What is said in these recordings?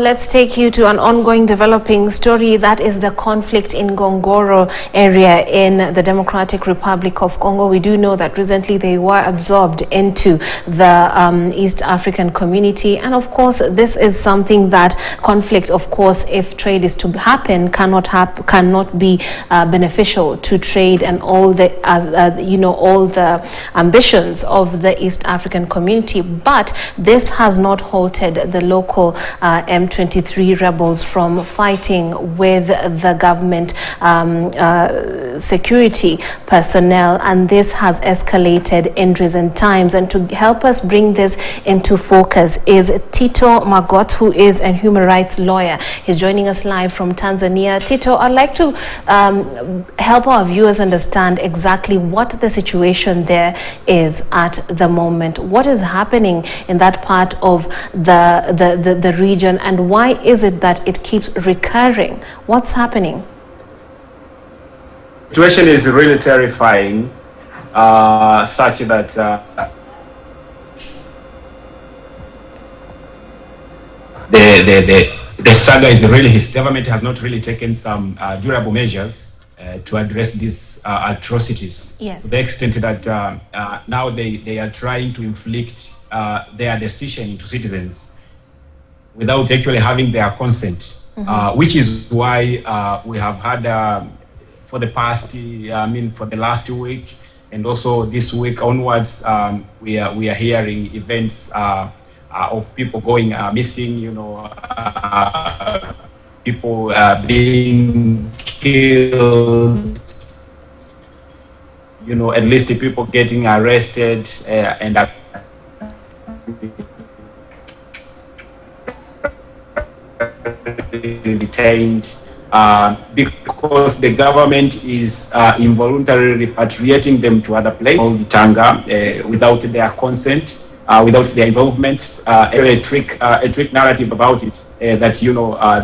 let's take you to an ongoing developing story. That is the conflict in Ngorongoro area in the Democratic Republic of Congo. We do know that recently they were absorbed into the East African community. And of course, this is something that conflict, of course, if trade is to happen, cannot be beneficial to trade and all the, all the ambitions of the East African community. But this has not halted the local M23 rebels from fighting with the government security personnel, and this has escalated in recent times. And to help us bring this into focus is Tito Magot, who is a human rights lawyer. He's joining us live from Tanzania. Tito, I'd like to help our viewers understand exactly what the situation there is at the moment. What is happening in that part of the region, and why is it that it keeps recurring? What's happening? The situation is really terrifying, such that the saga is really, his government has not really taken some durable measures to address these atrocities. Yes. To the extent that now they are trying to inflict their decision into citizens without actually having their consent, which is why we have had for the past, for the last week, and also this week onwards, we are hearing events of people going missing, people being killed, at least the people getting arrested and detained because the government is involuntarily repatriating them to other places, Tanga, without their consent, without their involvement. A trick narrative about it that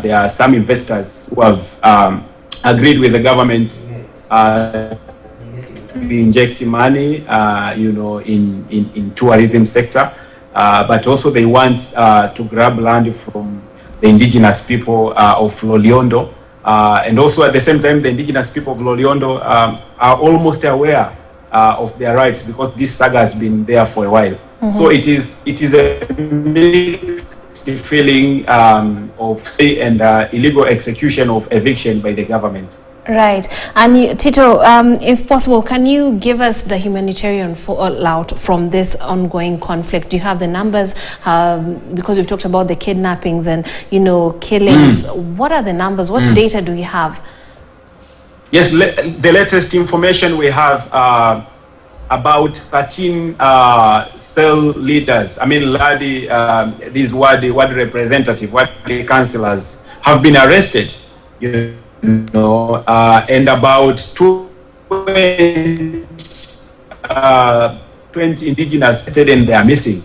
there are some investors who have agreed with the government to inject money, in tourism sector, but also they want to grab land from the indigenous people of Loliondo, and also at the same time the indigenous people of Loliondo are almost aware of their rights because this saga has been there for a while. So it is a mixed feeling of say and illegal execution of eviction by the government. Right. And Tito, if possible, can you give us the humanitarian fallout from this ongoing conflict? Do you have the numbers? Because we've talked about the kidnappings and, killings. What are the numbers? What data do we have? Yes, the latest information we have about 13 cell leaders, these ward representatives, ward councillors have been arrested, and about 20 indigenous and they are missing.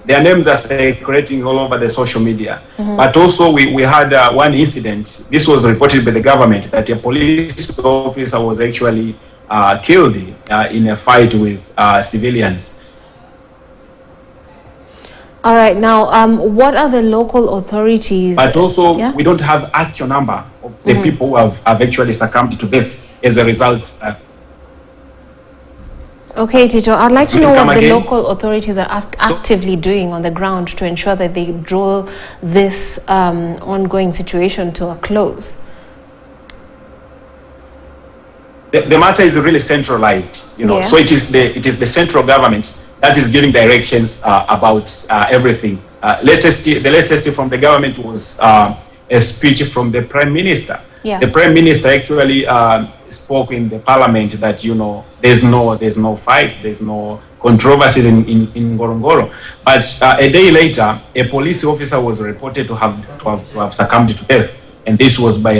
Their names are circulating all over the social media. But also we had one incident. This was reported by the government that a police officer was actually killed in a fight with civilians. All right. Now, what are the local authorities? But also, we don't have actual number of the people who have actually succumbed to death as a result. Okay, Tito, I'd like to know what the local authorities are actively doing on the ground to ensure that they draw this ongoing situation to a close. The matter is really centralized, so it is the central government that is giving directions about everything. The latest from the government was a speech from the Prime Minister. The Prime Minister actually spoke in the Parliament that there's no fight, there's no controversies in Ngorongoro. But a day later, a police officer was reported to have succumbed to death, and this was by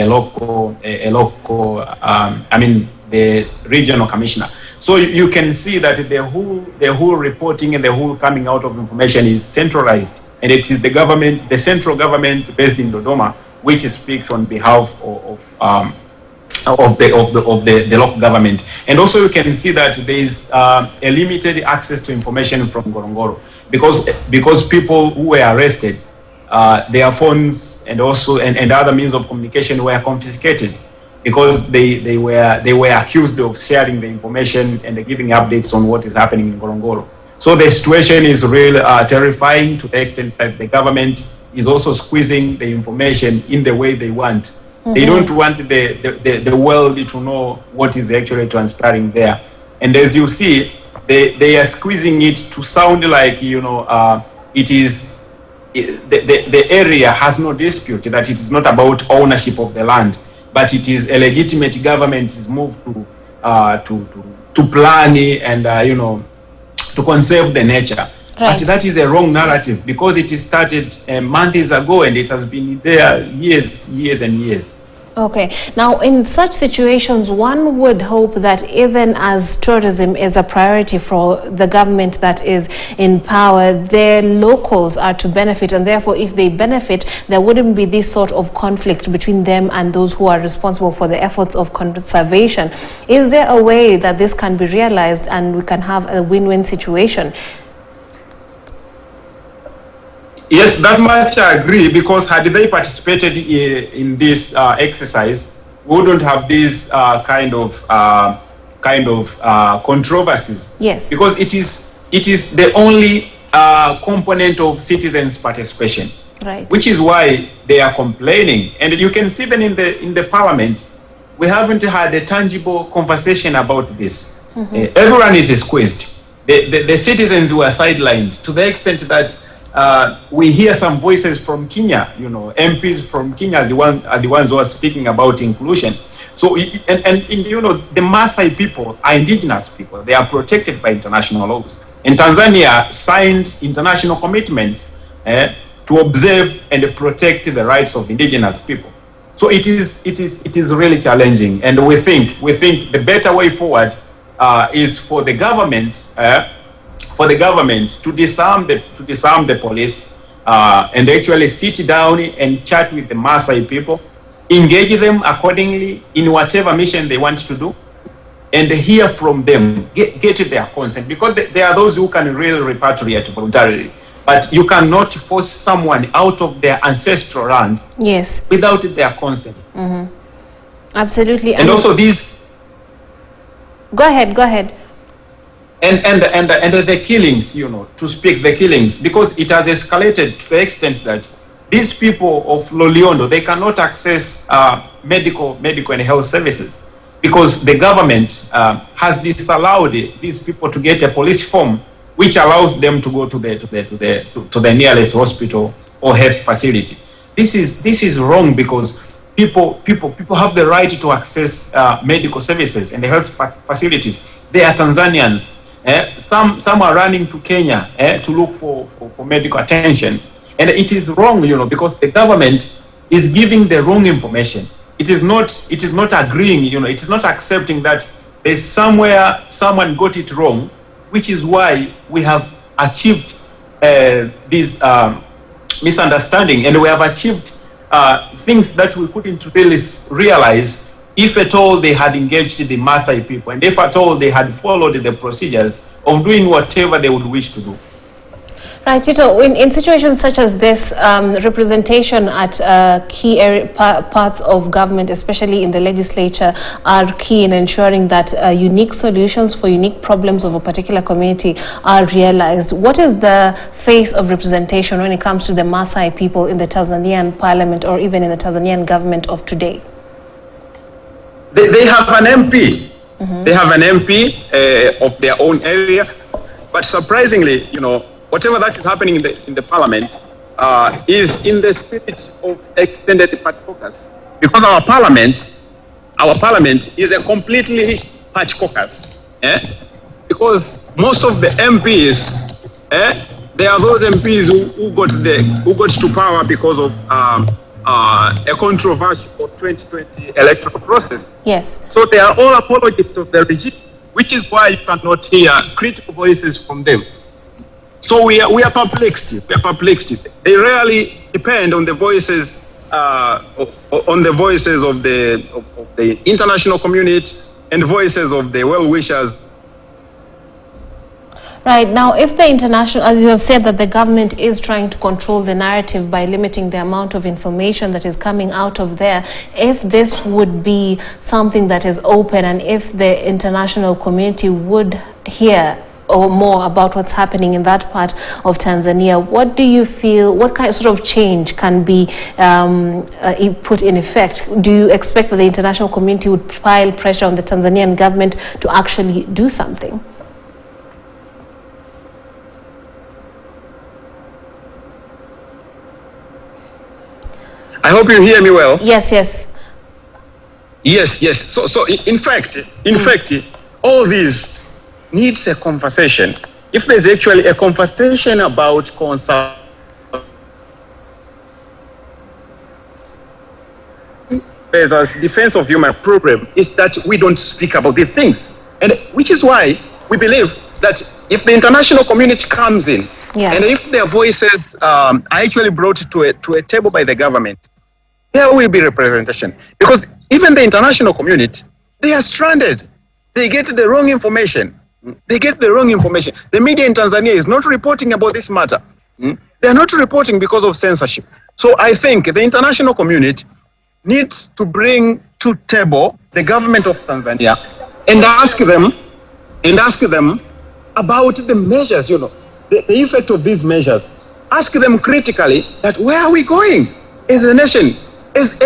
the regional commissioner. So you can see that the whole reporting and the whole coming out of information is centralized, and it is the government, the central government based in Dodoma, which speaks on behalf of the local government. And also you can see that there is a limited access to information from Ngorongoro because people who were arrested their phones and also and other means of communication were confiscated because they were accused of sharing the information and giving updates on what is happening in Ngorongoro. So the situation is really terrifying to the extent that the government is also squeezing the information in the way they want. They don't want the world to know what is actually transpiring there. And as you see, they are squeezing it to sound like, it is the area has no dispute, that it is not about ownership of the land, but it is a legitimate government's move to plan and to conserve the nature. Right. But that is a wrong narrative because it started months ago and it has been there years and years. Okay. Now, in such situations, one would hope that even as tourism is a priority for the government that is in power, their locals are to benefit, and therefore, if they benefit, there wouldn't be this sort of conflict between them and those who are responsible for the efforts of conservation. Is there a way that this can be realized and we can have a win-win situation? Yes, that much I agree, because had they participated in this exercise, we wouldn't have these kind of controversies. Yes, because it is the only component of citizens' participation, right? Which is why they are complaining. And you can see even in the parliament, we haven't had a tangible conversation about this. Everyone is squeezed. The citizens were sidelined to the extent that we hear some voices from Kenya, MPs from Kenya are the ones who are speaking about inclusion. So, and the Maasai people are indigenous people. They are protected by international laws. And Tanzania signed international commitments to observe and protect the rights of indigenous people. So it is really challenging. And we think the better way forward is for the government to disarm the police and actually sit down and chat with the Maasai people, engage them accordingly in whatever mission they want to do, and hear from them, get their consent, because there are those who can really repatriate voluntarily, but you cannot force someone out of their ancestral land, yes, without their consent. Absolutely. And also these. Go ahead. And the killings, to speak the killings, because it has escalated to the extent that these people of Loliondo, they cannot access medical and health services because the government has disallowed these people to get a police form which allows them to go to the nearest hospital or health facility. This is wrong, because people have the right to access medical services and the health facilities. They are Tanzanians. Some are running to Kenya to look for medical attention, and it is wrong, because the government is giving the wrong information. It is not agreeing, it is not accepting that there's somewhere someone got it wrong, which is why we have achieved this misunderstanding, and we have achieved things that we couldn't really realize if at all they had engaged the Maasai people, and if at all they had followed the procedures of doing whatever they would wish to do. Right, Tito, in situations such as this, representation at key parts of government, especially in the legislature, are key in ensuring that unique solutions for unique problems of a particular community are realized. What is the face of representation when it comes to the Maasai people in the Tanzanian parliament, or even in the Tanzanian government of today? They have an MP. They have an MP of their own area, but surprisingly, whatever that is happening in the parliament is in the spirit of extended party caucus, because our parliament is a completely party caucus. Because most of the MPs, they are those MPs who got to power because of a controversial 2020 electoral process. Yes. So they are all apologists of the regime, which is why you cannot hear critical voices from them. So we are perplexed. We are perplexed. They rarely depend on the voices of the international community and voices of the well-wishers. Right. Now, if the international, as you have said, that the government is trying to control the narrative by limiting the amount of information that is coming out of there, if this would be something that is open and if the international community would hear or more about what's happening in that part of Tanzania, what do you feel, what kind of change can be put in effect? Do you expect that the international community would pile pressure on the Tanzanian government to actually do something? I hope you hear me well. Yes, yes. Yes. So in fact, all this needs a conversation. If there's actually a conversation about conservation, as defense of human problem is that we don't speak about these things, and which is why we believe that if the international community comes in, and if their voices are actually brought to a table by the government, there will be representation. Because even the international community, they are stranded. They get the wrong information. The media in Tanzania is not reporting about this matter. They are not reporting because of censorship. So I think the international community needs to bring to table the government of Tanzania and ask them about the measures, the effect of these measures. Ask them critically that where are we going as a nation, as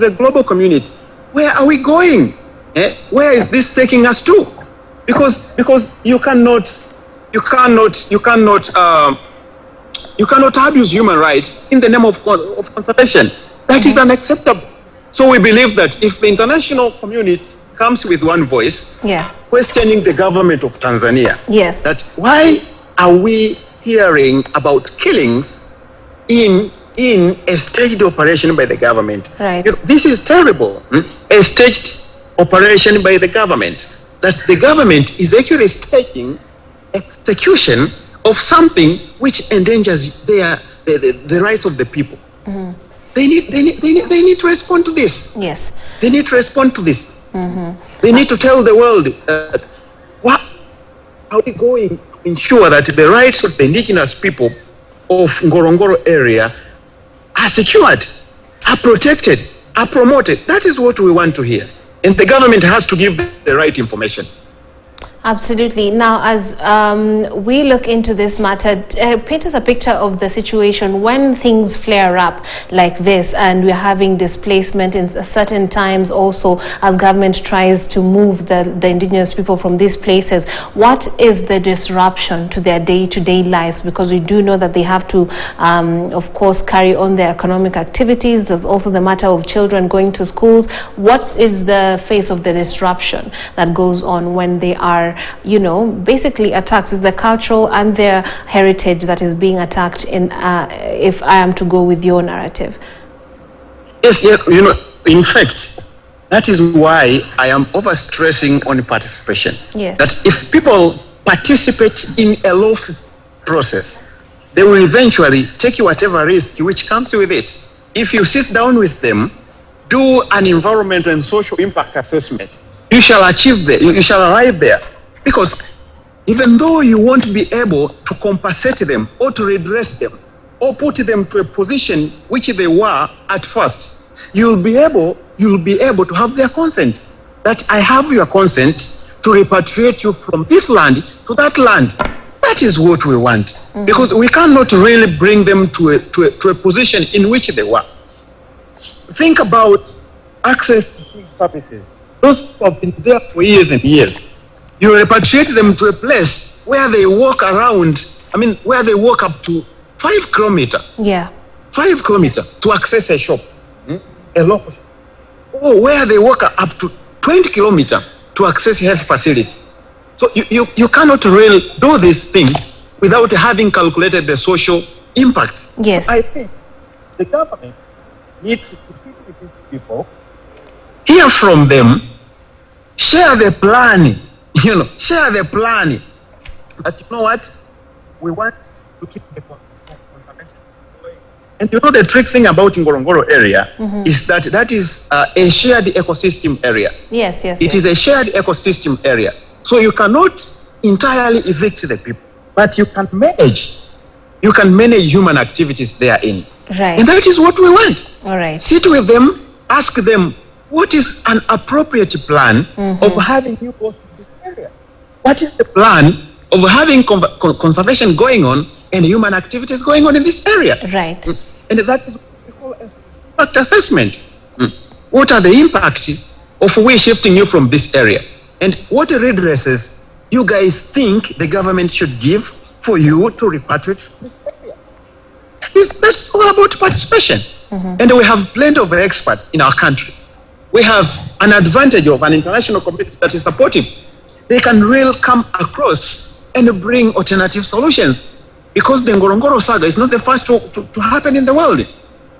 a global community? Where are we going? Where is this taking us to? Because you cannot abuse human rights in the name of conservation. That is unacceptable. So we believe that if the international community comes with one voice, questioning the government of Tanzania, that why are we hearing about killings in a staged operation by the government? Right. This is terrible. A staged operation by the government. That the government is actually staging execution of something which endangers the rights of the people. They need to respond to this. Yes. They need to respond to this. They need to tell the world that what are we going to ensure that the rights of the indigenous people of Ngorongoro area are secured, are protected, are promoted. That is what we want to hear. And the government has to give the right information. Absolutely. Now, as we look into this matter, paint us a picture of the situation when things flare up like this and we're having displacement in certain times also as government tries to move the indigenous people from these places. What is the disruption to their day-to-day lives? Because we do know that they have to, of course, carry on their economic activities. There's also the matter of children going to schools. What is the face of the disruption that goes on when they are basically attacked? Is the cultural and their heritage that is being attacked in, if I am to go with your narrative? Yes, in fact, that is why I am overstressing on participation. Yes. That if people participate in a lawful process, they will eventually take whatever risk which comes with it. If you sit down with them, do an environmental and social impact assessment, you shall achieve there, you shall arrive there. Because even though you won't be able to compensate them or to redress them or put them to a position which they were at first, you'll be able to have their consent. That I have your consent to repatriate you from this land to that land. That is what we want. Because we cannot really bring them to a position in which they were. Think about access to services. Those who have been there for years and years. You repatriate them to a place where they walk around, where they walk up to 5 kilometers. Yeah. 5 kilometers to access a shop, a local shop. Or where they walk up to 20 kilometers to access a health facility. So you cannot really do these things without having calculated the social impact. Yes. I think the government needs to sit with these people, hear from them, share the plan. Share the plan. But you know what? We want to keep the conservation going. And the trick thing about Ngorongoro area is that is a shared ecosystem area. Yes. It is a shared ecosystem area. So you cannot entirely evict the people, but you can manage human activities therein. Right. And that is what we want. All right. Sit with them, ask them, what is an appropriate plan of having you go to this area? What is the plan of having conservation going on and human activities going on in this area? Right. And that is what we call impact assessment. What are the impact of we shifting you from this area? And what redresses you guys think the government should give for you to repatriate from this area? That's all about participation. And we have plenty of experts in our country. We have an advantage of an international community that is supportive. They can really come across and bring alternative solutions, because the Ngorongoro saga is not the first to happen in the world.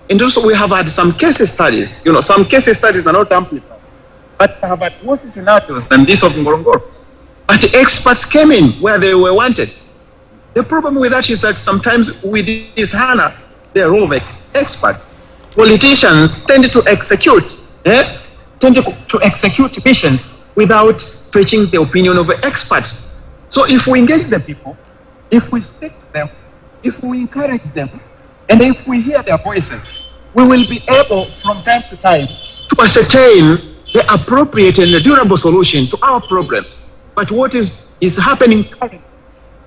And also we have had some case studies. Some case studies are not amplified, but have had worse scenarios than this of Ngorongoro. But experts came in where they were wanted. The problem with that is that sometimes we dishonor the role of experts. Politicians tend to execute missions without fetching the opinion of experts. So if we engage the people, if we speak to them, if we encourage them, and if we hear their voices, we will be able from time to time to ascertain the appropriate and the durable solution to our problems. But what is happening currently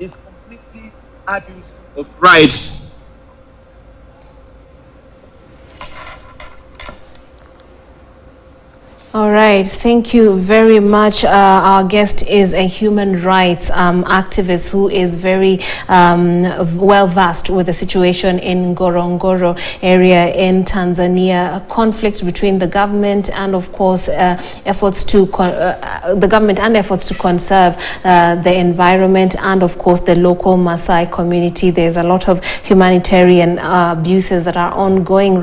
is completely abuse of rights. All right, thank you very much. Our guest is a human rights activist who is very well versed with the situation in Ngorongoro area in Tanzania, a conflict between the government and, of course, efforts to conserve the environment and, of course, the local Maasai community. There's a lot of humanitarian abuses that are ongoing